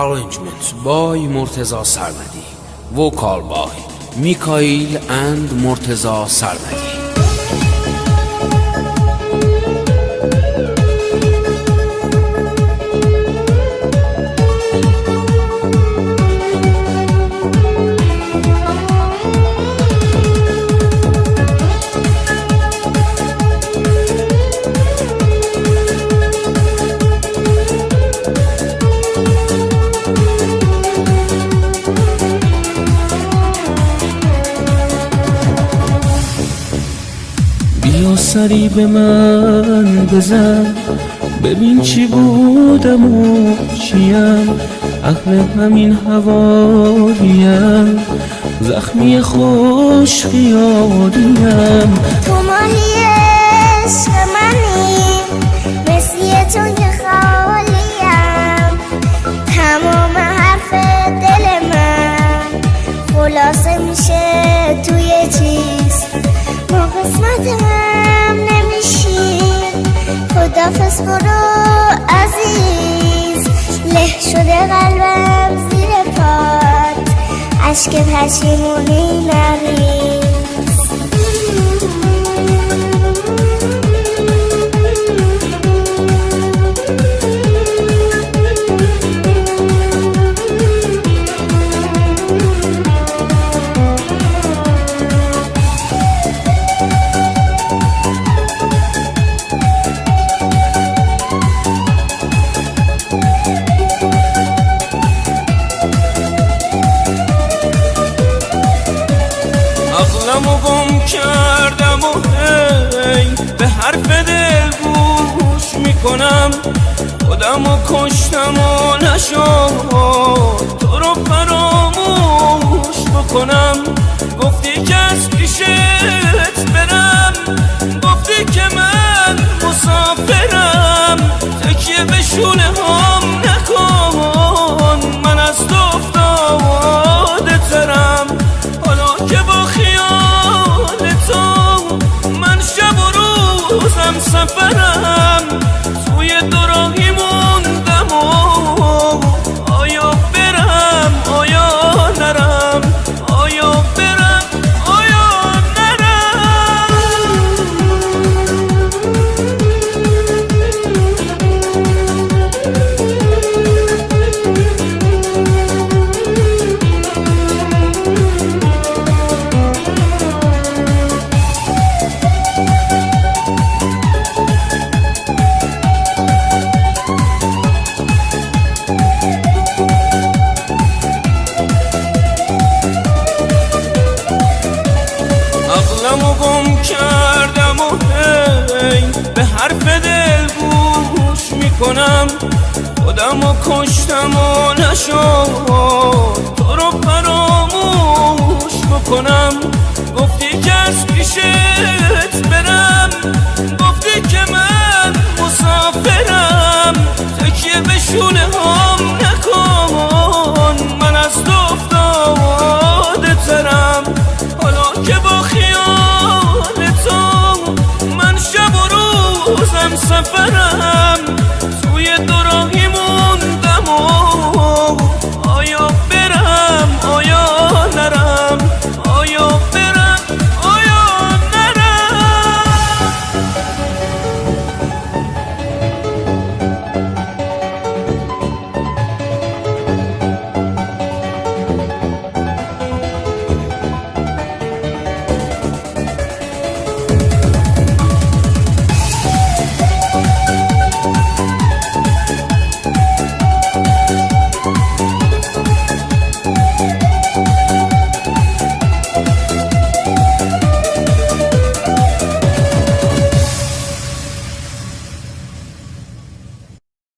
Arrangement by Murteza Sarmadi. Vocal by Mikhail and Murteza Sarmadi. بیا سری به من بزن، ببین چی بودم و چیم، اهل همین حوالیم، زخمی خوش خیالیم. تو ماهی عشق منی، مثل تو که خالیم، تمام حرف دل من خلاصه میشه توی چیز. ما قسمت هم نمیشیم، خدافظ برو عزیز. له شده قلبم زیر پات، عشق پشیمونی نریز. عقلمو گم کردم و هی به حرف دل گوش میکنم، خودمو کشتم و نشد تو رو فراموش بکنم. گفتی که از پیشت برم، گفتی که من مسافرم، تکیه به شونه هم نکن، من از تو افتاده ترم. حالا که با خیال تو من شب و روزم سفرم، توی دو راهی موندم و آیا برم آیا نرم، آیا برم آیا نرم. عقلمو گم کردم و هی به حرف دل گوش میکنم، خودمو کشتم و نشد تو رو فراموش بکنم. گفتی که از پیشت برم، گفتی که من مسافرم، تکیه به شونه هم نکن، من از تو افتاده ترم. حالا که با خیال تو من شب و روزم سفرم،